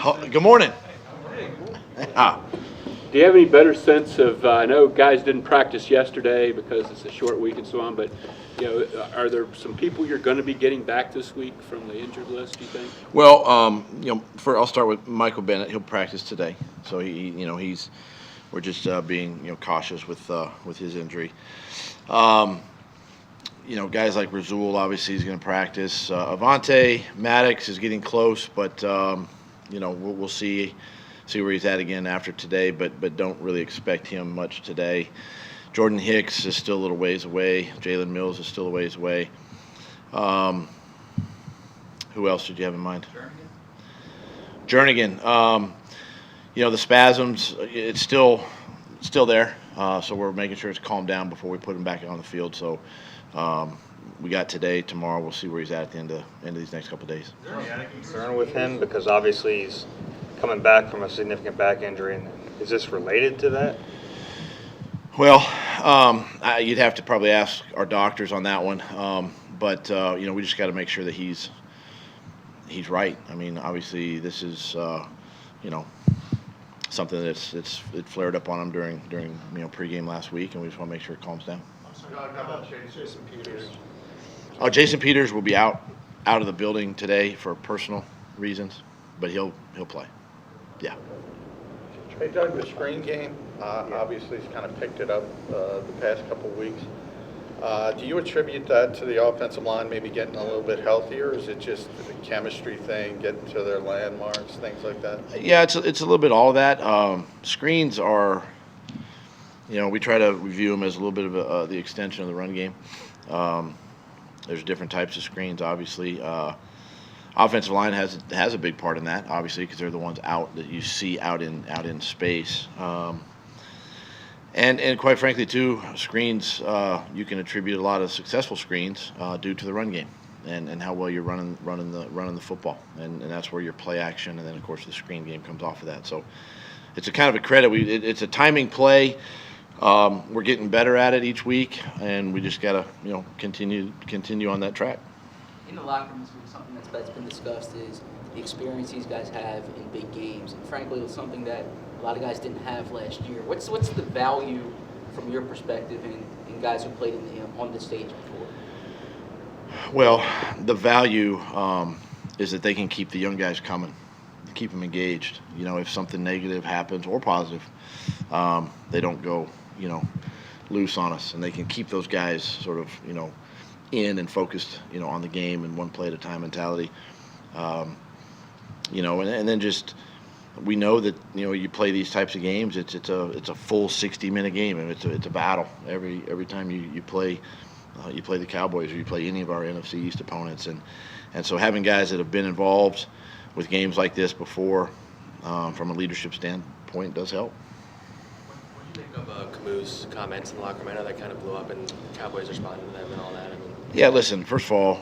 Good morning. Do you have any better sense of, I know guys didn't practice yesterday because it's a short week and so on, but are there some people you're going to be getting back this week from the injured list, do you think? Well, I'll start with Michael Bennett. He'll practice today, so we're just being cautious with his injury. Guys like Rasul obviously is going to practice. Avonte Maddox is getting close, but we'll see where he's at again after today, but don't really expect him much today. Jordan Hicks is still a little ways away. Jalen Mills is still a ways away. Who else did you have in mind? Jernigan. The spasms, it's still there, so we're making sure it's calmed down before we put him back on the field. So we got today, tomorrow. We'll see where he's at the end of these next couple of days. Is there any concern with him? Because obviously he's coming back from a significant back injury. And is this related to that? Well, you'd have to probably ask our doctors on that one. But we just got to make sure that he's right. I mean, obviously this is something it flared up on him during pregame last week, and we just want to make sure it calms down. How about Jason Peters? Jason Peters will be out of the building today for personal reasons, but he'll play. Yeah. Hey, Doug, the screen game, obviously he's kind of picked it up the past couple of weeks. Do you attribute that to the offensive line maybe getting a little bit healthier, or is it just a chemistry thing, getting to their landmarks, things like that? Yeah, it's a little bit all of that. Screens are, we try to review them as a little bit of the extension of the run game. There's different types of screens, obviously. Offensive line has a big part in that, obviously, because they're the ones out that you see out in space. And quite frankly, too, screens, you can attribute a lot of successful screens due to the run game and how well you're running the football, and that's where your play action and then of course the screen game comes off of that. So it's a kind of a credit. It's a timing play. We're getting better at it each week, and we just gotta continue on that track. In the locker room this week, something that's been discussed is the experience these guys have in big games, and frankly, it was something that a lot of guys didn't have last year. What's the value from your perspective in guys who played on this stage before? Well, the value is that they can keep the young guys coming, keep them engaged. If something negative happens or positive, they don't go, loose on us, and they can keep those guys sort of, in and focused, on the game and one play at a time mentality. And then just we know that you play these types of games. It's a full 60-minute game, and it's a battle every time you play the Cowboys or you play any of our NFC East opponents, and so having guys that have been involved with games like this before, from a leadership standpoint, does help. What do you think of Kamu's comments in the locker room? I know that kind of blew up, and Cowboys responded to them and all that. Yeah, listen, first of all,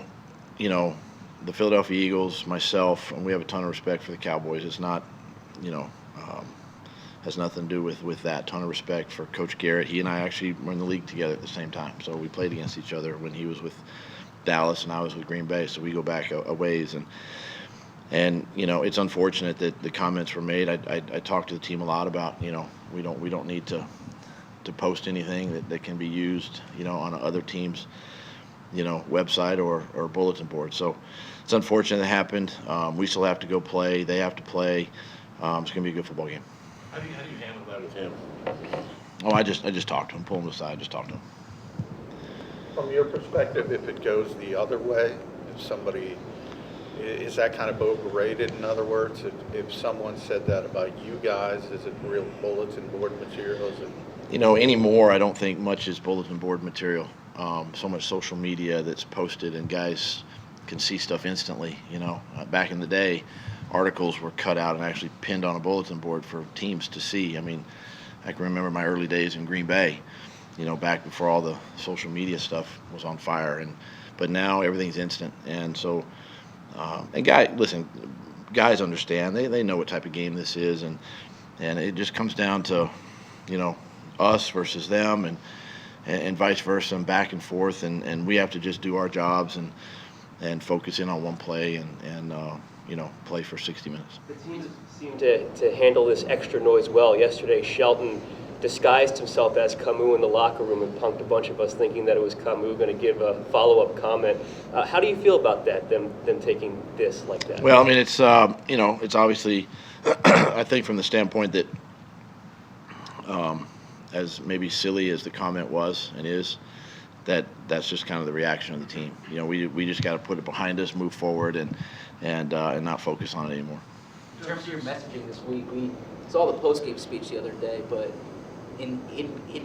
the Philadelphia Eagles, myself, and we have a ton of respect for the Cowboys. It's not, has nothing to do with that. Ton of respect for Coach Garrett. He and I actually were in the league together at the same time, so we played against each other when he was with Dallas and I was with Green Bay, so we go back a ways. And it's unfortunate that the comments were made. I talked to the team a lot about, we don't need to post anything that can be used, on other teams' website or bulletin board. So it's unfortunate it happened. We still have to go play. They have to play. It's going to be a good football game. How do you handle that with him? Oh, I just talked to him, pull him aside, just talk to him. From your perspective, if it goes the other way, if somebody, is that kind of overrated? In other words, if someone said that about you guys, is it real bulletin board materials? Anymore, I don't think much is bulletin board material. So much social media that's posted, and guys can see stuff instantly. Back in the day, articles were cut out and actually pinned on a bulletin board for teams to see. I mean, I can remember my early days in Green Bay, back before all the social media stuff was on fire. But now everything's instant, and so guys understand. They know what type of game this is, and it just comes down to, us versus them, and vice versa, and back and forth, and we have to just do our jobs and focus in on one play and play for 60 minutes. The teams seem to handle this extra noise well. Yesterday, Shelton disguised himself as Kamu in the locker room and punked a bunch of us thinking that it was Kamu going to give a follow-up comment. How do you feel about that, them taking this like that? Well, I mean, it's it's obviously, I think from the standpoint that, as maybe silly as the comment was and is, that's just kind of the reaction of the team. We just got to put it behind us, move forward, and not focus on it anymore. In terms of your messaging this week, we saw the post-game speech the other day, but in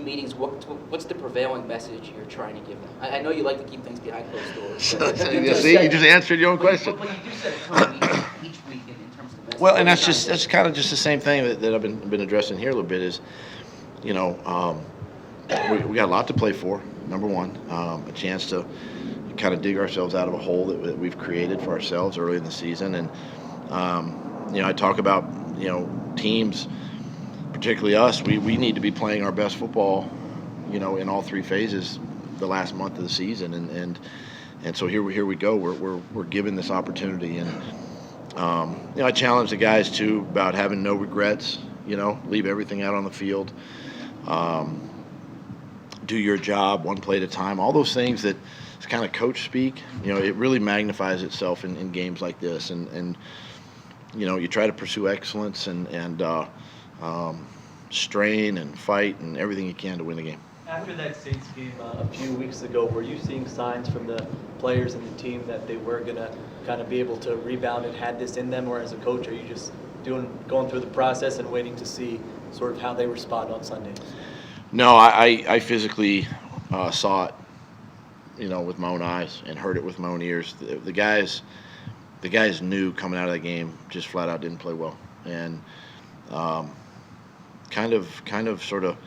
meetings, what's the prevailing message you're trying to give them? I know you like to keep things behind closed doors. You just answered your own question. But you do set a tone each week in terms of the message. Well, and that's kind of just the same thing that I've been addressing here a little bit is, we got a lot to play for. Number one, a chance to kind of dig ourselves out of a hole that we've created for ourselves early in the season, and I talk about teams, particularly us. We need to be playing our best football, in all three phases the last month of the season, and so here we go. We're given this opportunity, and I challenge the guys too about having no regrets. Leave everything out on the field. Do your job one play at a time. All those things that it's kind of coach speak. It really magnifies itself in games like this, and you try to pursue excellence and strain and fight and everything you can to win the game. After that Saints game a few weeks ago, were you seeing signs from the players and the team that they were going to kind of be able to rebound and had this in them, or as a coach, are you just going through the process and waiting to see sort of how they respond on Sunday? No, I physically saw it, with my own eyes and heard it with my own ears. The guys knew coming out of that game, just flat out didn't play well, and kind of sort of,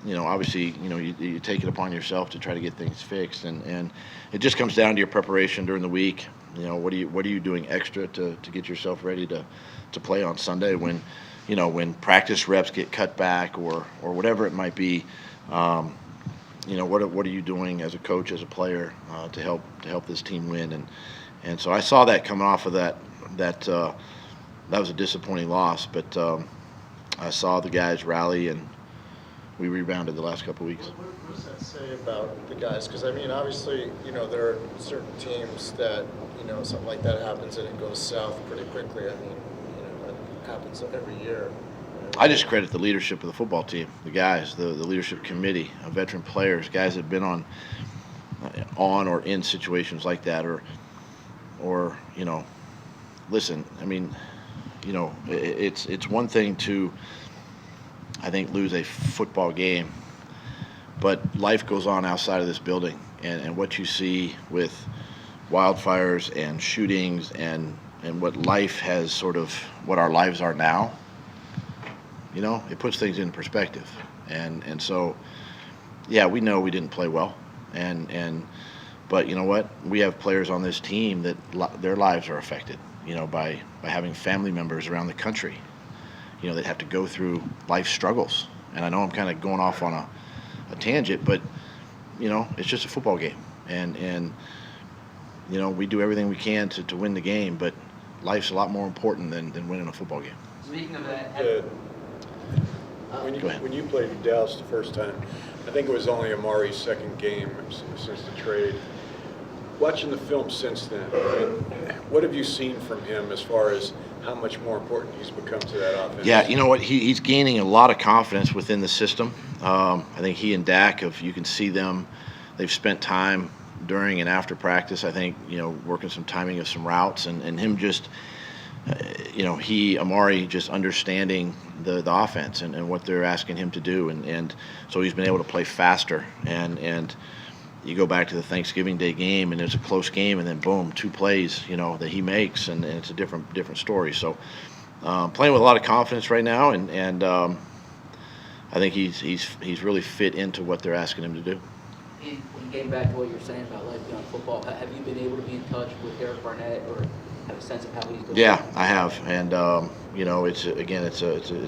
obviously, you take it upon yourself to try to get things fixed, and it just comes down to your preparation during the week. What are you doing extra to get yourself ready to play on Sunday when practice reps get cut back or whatever it might be. What are you doing as a coach, as a player, to help this team win? And so I saw that coming off of that was a disappointing loss, but I saw the guys rally, and we rebounded the last couple of weeks. What does that say about the guys? Because, obviously, there are certain teams that, something like that happens and it goes south pretty quickly. That happens every year. I just credit the leadership of the football team, the guys, the leadership committee, veteran players, guys that have been on or in situations like that, or listen, it's one thing to, I think, lose a football game, but life goes on outside of this building, and what you see with wildfires and shootings and what life has what our lives are now, it puts things in perspective. And so, yeah, we know we didn't play well. But you know what? We have players on this team that their lives are affected, by having family members around the country, that have to go through life struggles. And I know I'm kind of going off on a tangent, but, it's just a football game. And we do everything we can to win the game, but life's a lot more important than winning a football game. Speaking of that, When you played in Dallas the first time, I think it was only Amari's second game since the trade. Watching the film since then, what have you seen from him as far as how much more important he's become to that offense? Yeah, you know what? He's gaining a lot of confidence within the system. I think he and Dak, you can see them, they've spent time during and after practice, I think, working some timing of some routes, and him just, Amari just understanding the offense and what they're asking him to do, and so he's been able to play faster, and you go back to the Thanksgiving Day game, and it's a close game, and then boom, 2 plays, that he makes, and it's a different story. So playing with a lot of confidence right now, and I think he's really fit into what they're asking him to do. in getting back to what you were saying about life beyond football, have you been able to be in touch with Derek Barnett or have a sense of how he's doing? Yeah, I have, and it's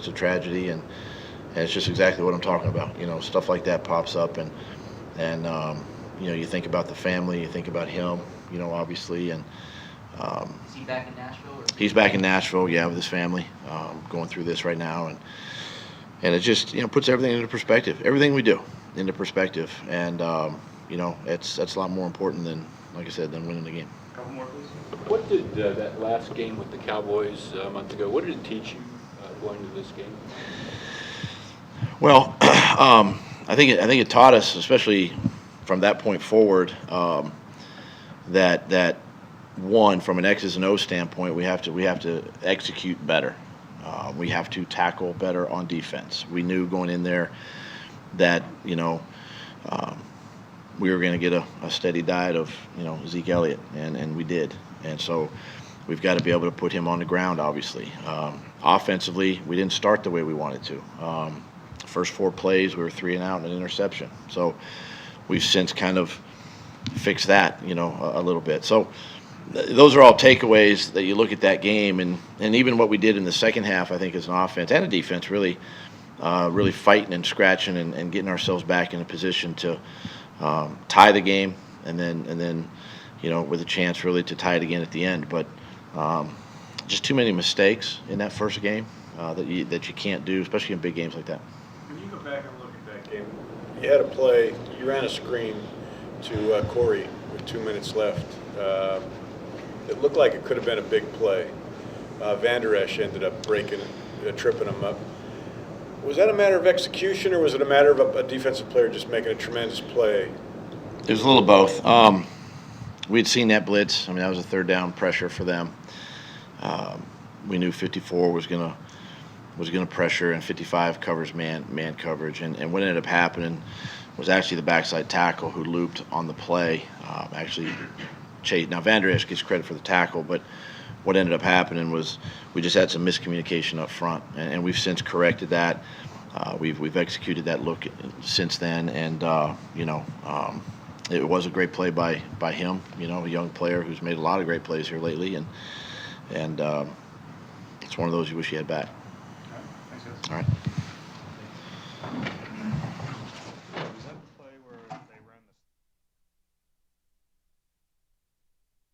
a tragedy, and it's just exactly what I'm talking about. Stuff like that pops up, and you think about the family, you think about him, obviously, and Is he back in Nashville? Or? He's back in Nashville, yeah, with his family, going through this right now, and it just puts everything into perspective. Everything we do into perspective, and that's a lot more important than, like I said, than winning the game. Couple more, please. What did that last game with the Cowboys a month ago? What did it teach you going to this game? Well, I think it taught us, especially from that point forward, that one, from an X's and O's standpoint, we have to execute better. We have to tackle better on defense. We knew going in there that we were going to get a steady diet of Zeke Elliott, and we did. And so we've got to be able to put him on the ground. Obviously, offensively, we didn't start the way we wanted to. First 4 plays, we were 3 and out and an interception. So we've since kind of fixed that, a little bit. So those are all takeaways that you look at that game, and even what we did in the second half, I think, as an offense and a defense, really fighting and scratching and getting ourselves back in a position to tie the game, and then with a chance really to tie it again at the end. But just too many mistakes in that first game that you can't do, especially in big games like that. When you go back and look at that game, you had a play, you ran a screen to Corey with 2 minutes left. It looked like it could have been a big play. Van Der Esch ended up tripping him up. Was that a matter of execution, or was it a matter of a defensive player just making a tremendous play? It was a little both. We'd seen that blitz. I mean, that was a third down pressure for them. We knew 54 was gonna pressure, and 55 covers man coverage. And what ended up happening was actually the backside tackle who looped on the play. Actually, chased. Now Van Der Esch gets credit for the tackle, but what ended up happening was we just had some miscommunication up front, and we've since corrected that. We've executed that look since then, and it was a great play by him. A young player who's made a lot of great plays here lately, and it's one of those you wish you had back. All right. Thanks, guys. All right.